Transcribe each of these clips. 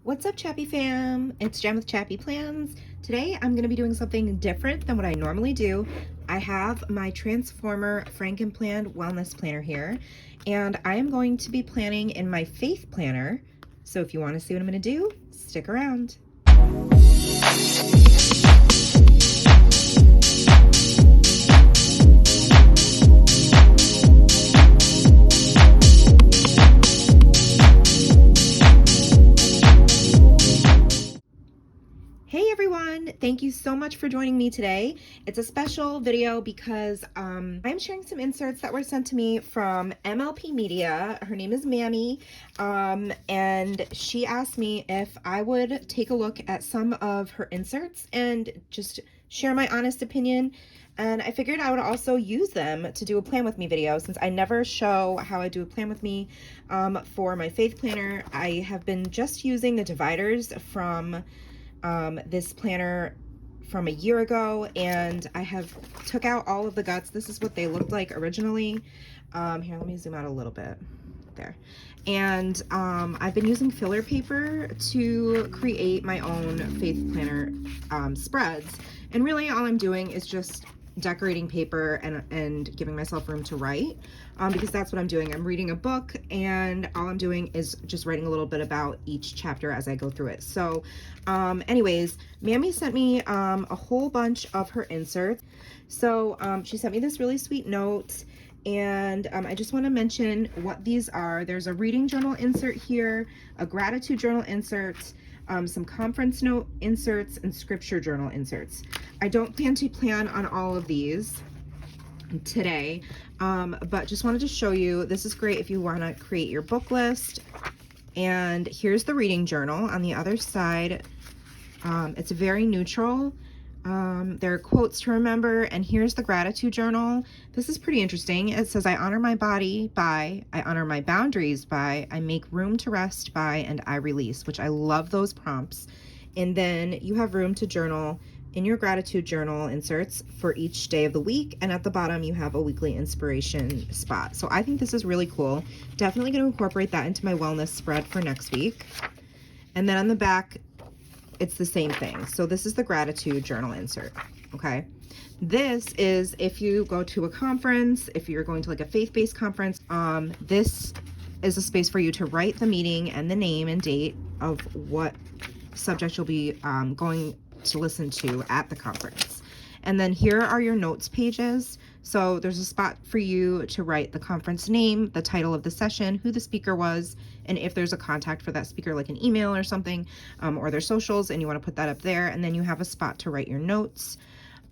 What's up, Chappy fam? It's Jen with ChappyPlans. Today I'm going to be doing something different than what I normally do. I have my Transformer Frankenplan Wellness Planner here, and I am going to be planning in my Faith Planner. So if you want to see what I'm going to do, stick around. Hey everyone, thank you so much for joining me today. It's a special video because I'm sharing some inserts that were sent to me from MLP Media. Her name is Mammy, and she asked me if I would take a look at some of her inserts and just share my honest opinion. And I figured I would also use them to do a plan with me video, since I never show how I do a plan with me for my Faith Planner. I have been just using the dividers from this planner from a year ago, and I have took out all of the guts. This is what they looked like originally. Here, let me zoom out a little bit there. And I've been using filler paper to create my own Faith Planner spreads, and really all I'm doing is just decorating paper and giving myself room to write, because that's what I'm doing. I'm reading a book, and all I'm doing is just writing a little bit about each chapter as I go through it. So anyways, Mammy sent me a whole bunch of her inserts. So she sent me this really sweet note, and I just want to mention what these are. There's a reading journal insert here, a gratitude journal insert, some conference note inserts, and scripture journal inserts. I don't plan to plan on all of these today, but just wanted to show you. This is great if you want to create your book list. And here's the reading journal on the other side. It's very neutral. There are quotes to remember, and here's the gratitude journal. This is pretty interesting. It says, I honor my body by, I honor my boundaries by, I make room to rest by, and I release, which I love those prompts. And then you have room to journal in your gratitude journal inserts for each day of the week, and at the bottom you have a weekly inspiration spot. So I think this is really cool. Definitely going to incorporate that into my wellness spread for next week. And then on the back, it's the same thing. So this is the gratitude journal insert. Okay, this is if you go to a conference, if you're going to like a faith-based conference, this is a space for you to write the meeting and the name and date of what subject you'll be going to listen to at the conference. And then here are your notes pages. So there's a spot for you to write the conference name, the title of the session, who the speaker was, and if there's a contact for that speaker, like an email or something, or their socials, and you want to put that up there. And then you have a spot to write your notes.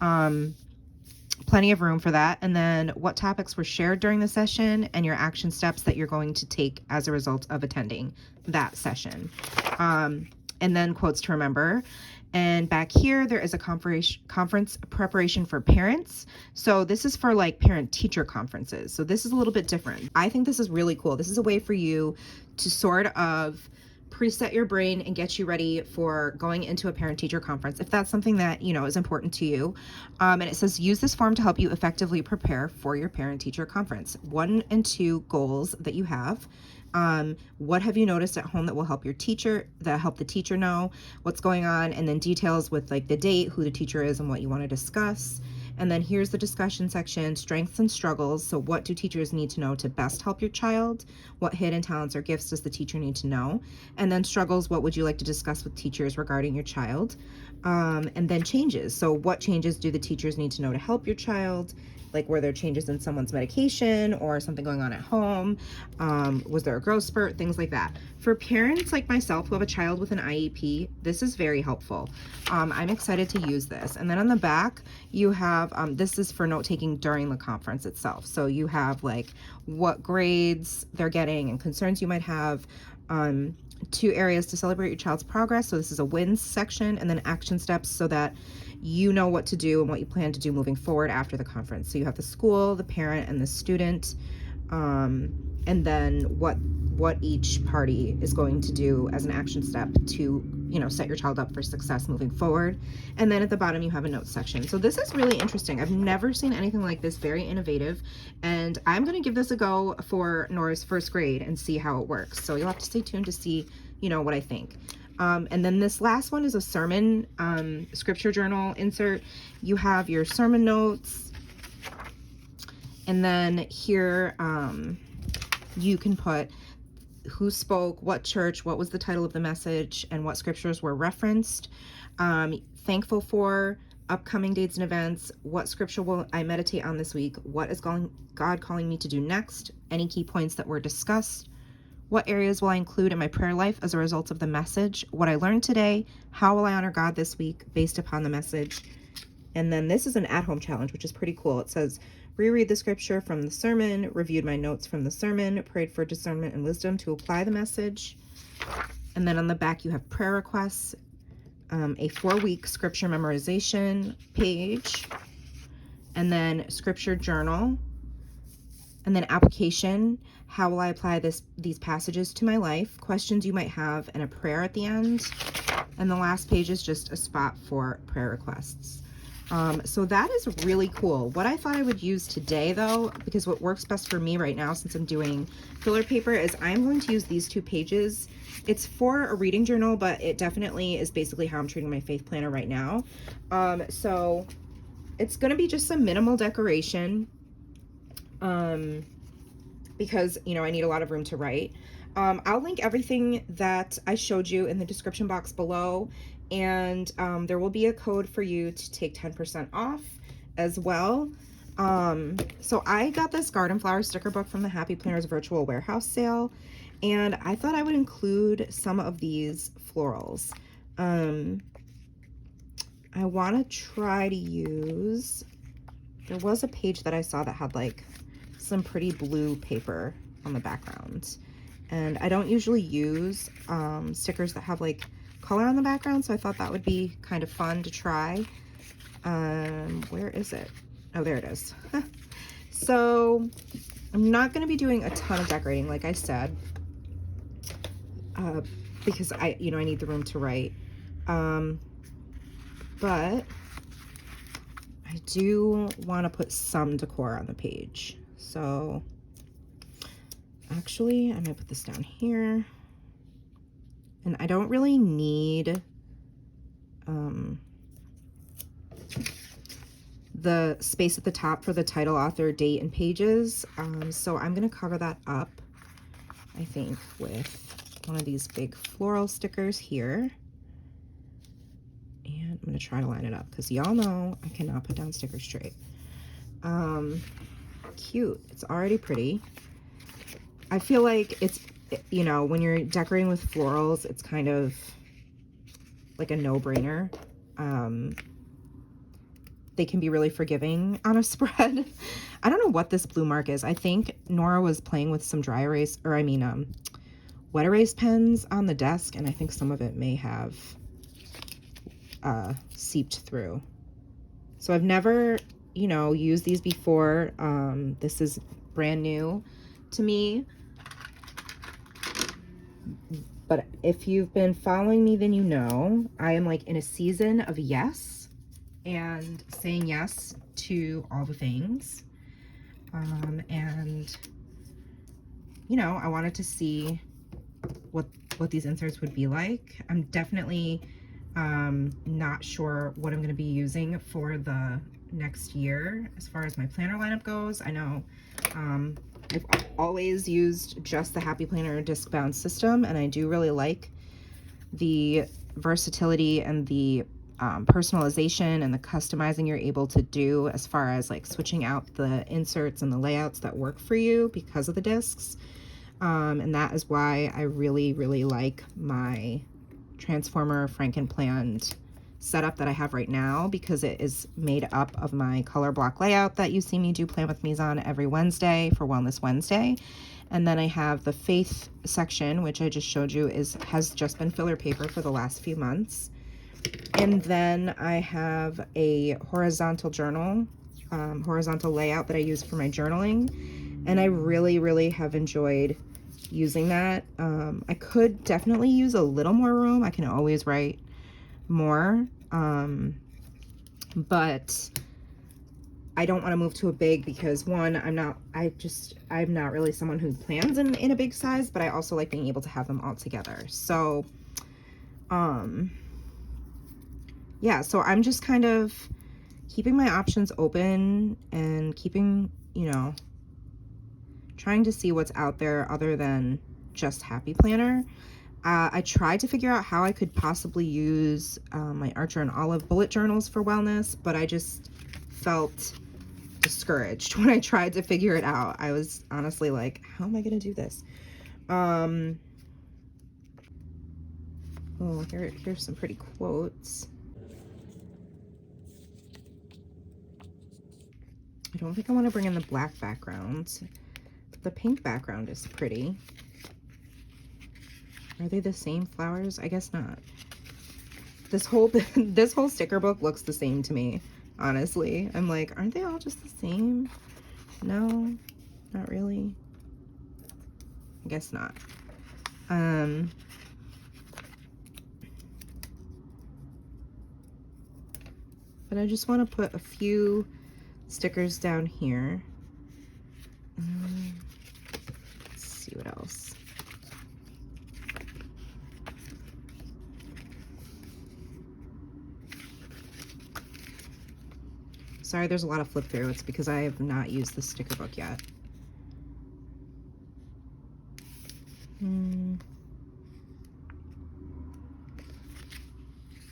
Plenty of room for that. And then what topics were shared during the session and your action steps that you're going to take as a result of attending that session. And then quotes to remember. And back here, there is a conference preparation for parents. So this is for like parent-teacher conferences. So this is a little bit different. I think this is really cool. This is a way for you to sort of preset your brain and get you ready for going into a parent-teacher conference, if that's something that, you know, is important to you. And it says, use this form to help you effectively prepare for your parent-teacher conference. 1 and 2 goals that you have. What have you noticed at home that will help your teacher, that help the teacher know what's going on, and then details with like the date, who the teacher is, and what you want to discuss. And then here's the discussion section, strengths and struggles. So what do teachers need to know to best help your child? What hidden talents or gifts does the teacher need to know? And then struggles, what would you like to discuss with teachers regarding your child? And then changes. So what changes do the teachers need to know to help your child? Like, were there changes in someone's medication or something going on at home? Was there a growth spurt? Things like that. For parents like myself who have a child with an IEP, this is very helpful. I'm excited to use this. And then on the back, you have, this is for note-taking during the conference itself. So you have like what grades they're getting and concerns you might have. 2 areas to celebrate your child's progress. So this is a wins section, and then action steps so that you know what to do and what you plan to do moving forward after the conference. So you have the school, the parent, and the student, and then what each party is going to do as an action step to, you know, set your child up for success moving forward. And then at the bottom you have a notes section. So this is really interesting. I've never seen anything like this. Very innovative, and I'm going to give this a go for Nora's first grade and see how it works. So you'll have to stay tuned to see, you know, what I think. And then this last one is a sermon scripture journal insert. You have your sermon notes, and then here you can put who spoke, what church, what was the title of the message, and what scriptures were referenced. Thankful for, upcoming dates and events, what scripture will I meditate on this week, what is God calling me to do next, any key points that were discussed, what areas will I include in my prayer life as a result of the message, what I learned today, how will I honor God this week based upon the message. And then this is an at-home challenge, which is pretty cool. It says, reread the scripture from the sermon, reviewed my notes from the sermon, prayed for discernment and wisdom to apply the message. And then on the back, you have prayer requests, a 4-week scripture memorization page, and then scripture journal, and then application. How will I apply these passages to my life? Questions you might have, and a prayer at the end. And the last page is just a spot for prayer requests. So that is really cool. What I thought I would use today, though, because what works best for me right now, since I'm doing filler paper, is I'm going to use these 2 pages. It's for a reading journal, but it definitely is basically how I'm treating my faith planner right now. So it's going to be just some minimal decoration, because, you know, I need a lot of room to write. I'll link everything that I showed you in the description box below, and there will be a code for you to take 10% off as well. So I got this garden flower sticker book from the Happy Planners virtual warehouse sale, and I thought I would include some of these florals. I want to try to use, there was a page that I saw that had like some pretty blue paper on the background, and I don't usually use stickers that have like color on the background, so I thought that would be kind of fun to try. Where is it? Oh, there it is. So I'm not going to be doing a ton of decorating, like I said, because I need the room to write. But I do want to put some decor on the page. So actually, I'm going to put this down here. And I don't really need the space at the top for the title, author, date, and pages. So I'm going to cover that up, I think, with one of these big floral stickers here. And I'm going to try to line it up because y'all know I cannot put down stickers straight. Cute. It's already pretty. I feel like it's, you know, when you're decorating with florals, it's kind of like a no-brainer. They can be really forgiving on a spread. I don't know what this blue mark is. I think Nora was playing with some dry erase, or I mean, wet erase pens on the desk, and I think some of it may have seeped through. So I've never, you know, used these before. This is brand new to me. But if you've been following me, then you know I am like in a season of yes and saying yes to all the things. And, you know, I wanted to see what these inserts would be like. I'm definitely not sure what I'm going to be using for the next year as far as my planner lineup goes. I know I've always used just the Happy Planner disc bound system, and I do really like the versatility and the personalization and the customizing you're able to do as far as like switching out the inserts and the layouts that work for you because of the discs. And that is why I really, really like my Transformer Frankenplanned setup that I have right now, because it is made up of my color block layout that you see me do Plan With Me's on every Wednesday for Wellness Wednesday. And then I have the faith section, which I just showed you has just been filler paper for the last few months. And then I have a horizontal journal, horizontal layout that I use for my journaling. And I really, really have enjoyed using that. I could definitely use a little more room. I can always write more. But I don't want to move to a big because one, I'm not really someone who plans in a big size, but I also like being able to have them all together. So Yeah, so I'm just kind of keeping my options open and keeping, you know, trying to see what's out there other than just Happy Planner. I tried to figure out how I could possibly use my Archer and Olive bullet journals for wellness, but I just felt discouraged when I tried to figure it out. I was honestly like, how am I gonna do this? Oh, here's some pretty quotes. I don't think I want to bring in the black background. The pink background is pretty. Are they the same flowers? I guess not. This whole this whole sticker book looks the same to me, honestly. I'm like, aren't they all just the same? No, not really. I guess not. But I just want to put a few stickers down here. Let's see what else. Sorry, there's a lot of flip through. It's because I have not used the sticker book yet.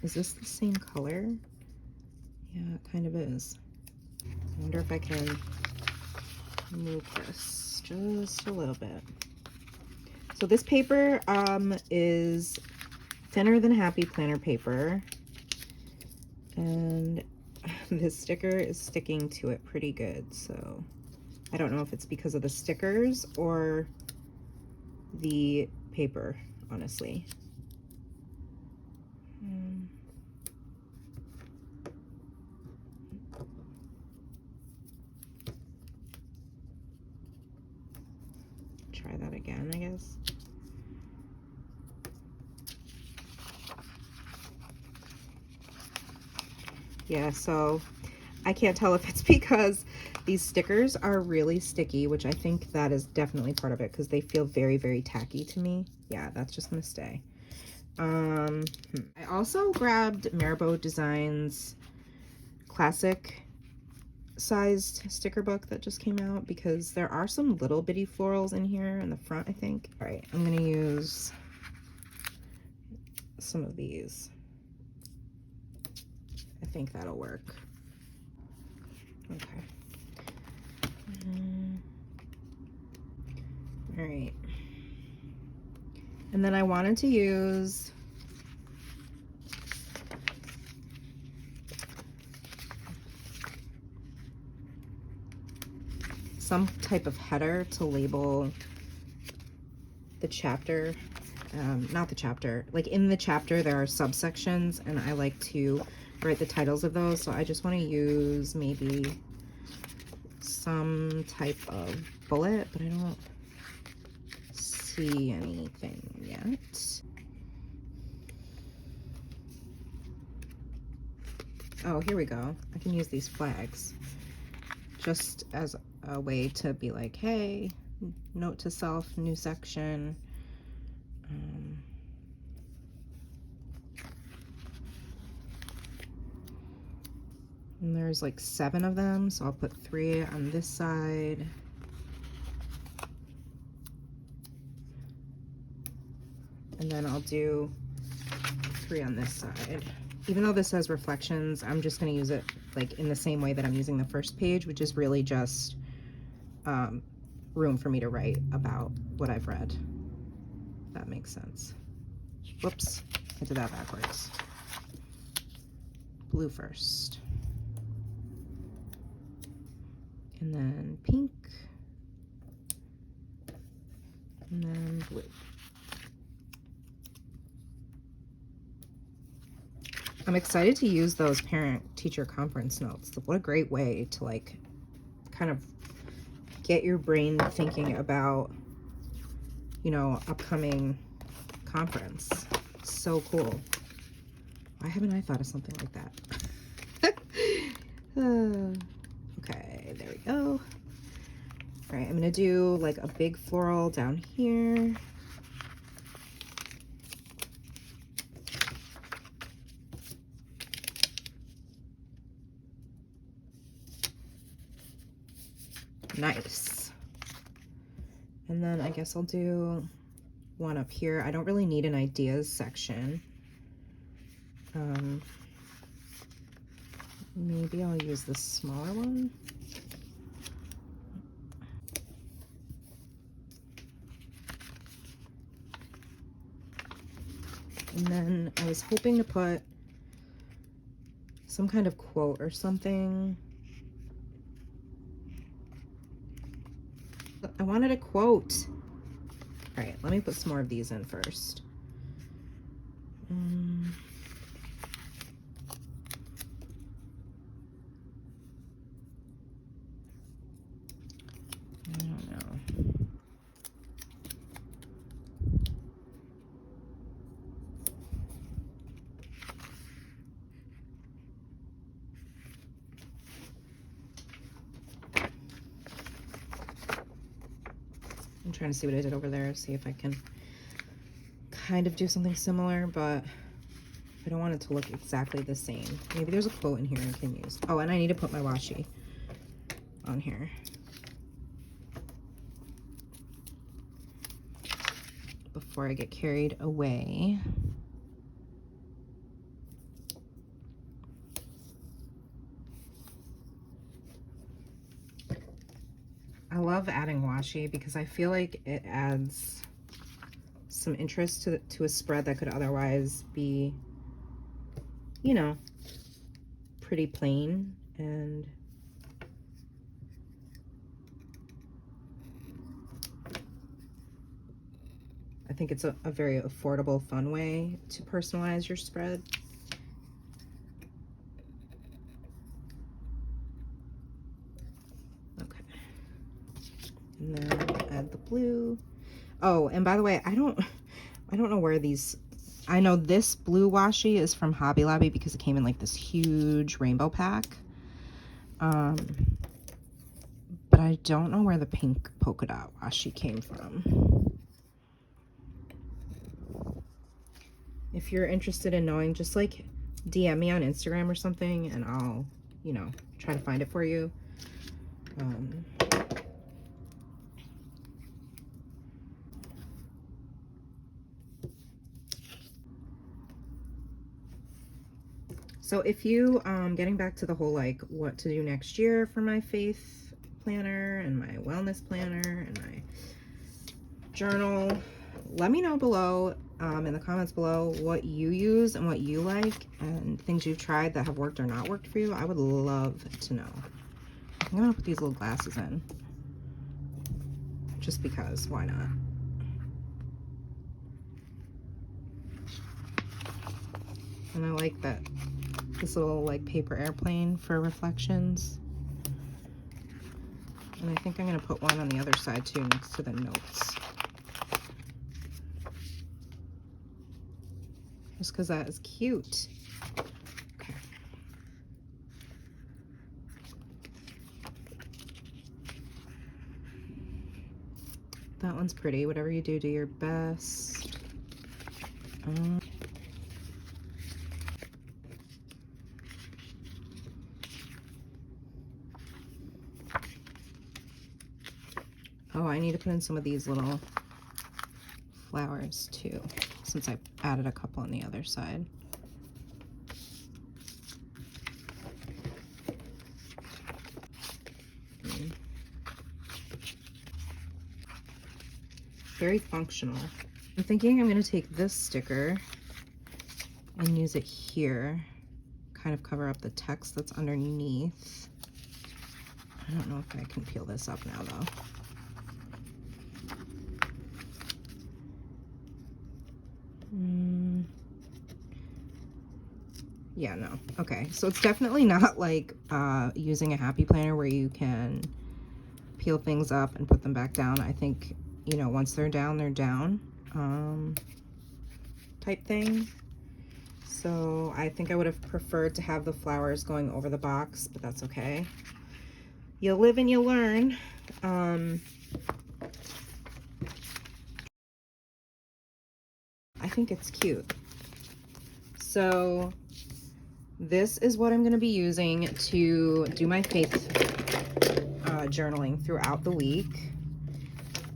Is this the same color? Yeah, it kind of is. I wonder if I can move this just a little bit. So this paper is thinner than Happy Planner paper, and this sticker is sticking to it pretty good. So I don't know if it's because of the stickers or the paper, honestly. Try that again, I guess. Yeah, so I can't tell if it's because these stickers are really sticky, which I think that is definitely part of it because they feel very, very tacky to me. Yeah, that's just gonna stay. I also grabbed Marabou Designs classic sized sticker book that just came out because there are some little bitty florals in here in the front, I think. All right, I'm gonna use some of these. I think that'll work. Okay. All right. And then I wanted to use some type of header to label the chapter. Not the chapter, like in the chapter there are subsections and I like to write the titles of those, so I just want to use maybe some type of bullet, but I don't see anything yet. Oh, here we go. I can use these flags just as a way to be like, hey, note to self, new section. And there's like 7 of them, so I'll put 3 on this side. And then I'll do 3 on this side. Even though this says reflections, I'm just going to use it like in the same way that I'm using the first page, which is really just room for me to write about what I've read. If that makes sense. Whoops, I did that backwards. Blue first. And then pink. And then blue. I'm excited to use those parent-teacher conference notes. What a great way to like kind of get your brain thinking about, you know, upcoming conference. So cool. Why haven't I thought of something like that? Okay, there we go. All right, I'm gonna do like a big floral down here. Nice. And then I guess I'll do one up here. I don't really need an ideas section. Maybe I'll use the smaller one. And then I was hoping to put some kind of quote or something. I wanted a quote. All right, let me put some more of these in first. I don't know. I'm trying to see what I did over there, see if I can kind of do something similar, but I don't want it to look exactly the same. Maybe there's a quote in here I can use. Oh, and I need to put my washi on here. Before I get carried away. I love adding washi because I feel like it adds some interest to a spread that could otherwise be, you know, pretty plain. And I think it's a very affordable, fun way to personalize your spread. Okay. And then I'll add the blue. Oh, and by the way, I don't know where these, I know this blue washi is from Hobby Lobby because it came in like this huge rainbow pack. But I don't know where the pink polka dot washi came from. If you're interested in knowing, just like DM me on Instagram or something and I'll, you know, try to find it for you. So if you, getting back to the whole like what to do next year for my faith planner and my wellness planner and my journal, let me know below in the comments below what you use and what you like and things you've tried that have worked or not worked for you. I would love to know. I'm gonna put these little glasses in just because, why not? And I like that this little like paper airplane for reflections. And I think I'm gonna put one on the other side too, next to the notes. Just because that is cute. Okay. That one's pretty. Whatever you do, do your best. Oh, I need to put in some of these little flowers too, since I added a couple on the other side. Very functional. I'm thinking I'm going to take this sticker and use it here, kind of cover up the text that's underneath. I don't know if I can peel this up now though. Yeah, no. Okay, so it's definitely not like using a happy planner where you can peel things up and put them back down. I think, you know, once they're down, type thing. So I think I would have preferred to have the flowers going over the box, but that's okay. You live and you learn. I think it's cute. So this is what I'm going to be using to do my faith journaling throughout the week.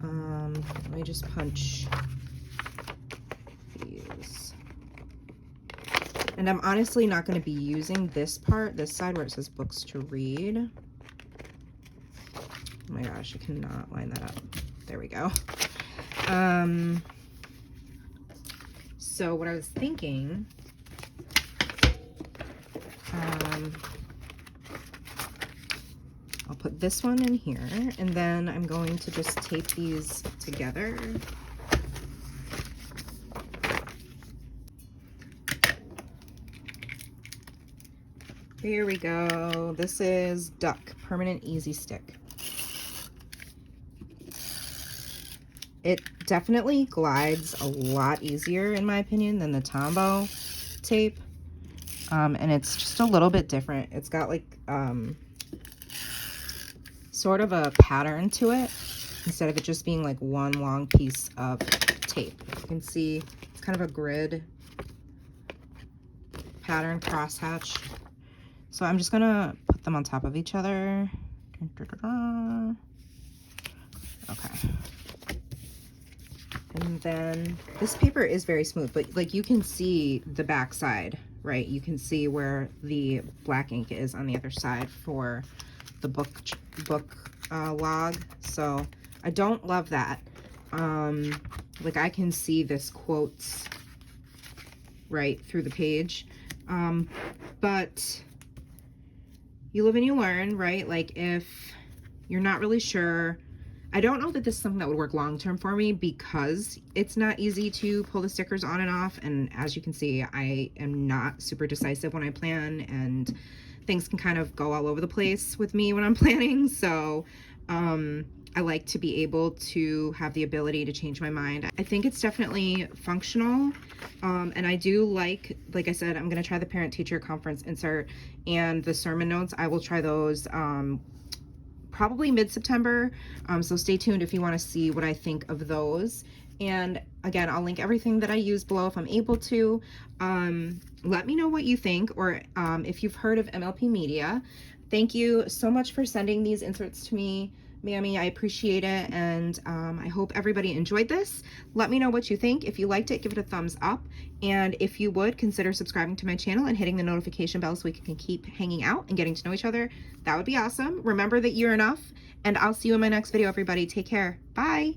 Let me just punch these. And I'm honestly not going to be using this part, this side where it says books to read. Oh my gosh, I cannot line that up. There we go. So what I was thinking, I'll put this one in here, and then I'm going to just tape these together. Here we go. This is Duck Permanent Easy Stick. It definitely glides a lot easier, in my opinion, than the Tombow tape. And it's just a little bit different. It's got like sort of a pattern to it, instead of it just being like one long piece of tape. You can see it's kind of a grid pattern, crosshatch. So I'm just gonna put them on top of each other. Okay. And then this paper is very smooth, but like you can see the back side, right? You can see where the black ink is on the other side for the book log. So I don't love that. Like I can see this quotes right through the page. But you live and you learn, right? Like if you're not really sure, I don't know that this is something that would work long-term for me because it's not easy to pull the stickers on and off. And as you can see, I am not super decisive when I plan, and things can kind of go all over the place with me when I'm planning. So I like to be able to have the ability to change my mind. I think it's definitely functional. And I do like I said, I'm going to try the parent-teacher conference insert and the sermon notes. I will try those probably mid-September. So stay tuned if you want to see what I think of those. And again, I'll link everything that I use below if I'm able to. Let me know what you think, or if you've heard of MLP Media. Thank you so much for sending these inserts to me, Mammy. I appreciate it, and I hope everybody enjoyed this. Let me know what you think. If you liked it, give it a thumbs up, and if you would, consider subscribing to my channel and hitting the notification bell so we can keep hanging out and getting to know each other. That would be awesome. Remember that you're enough, and I'll see you in my next video, everybody. Take care. Bye.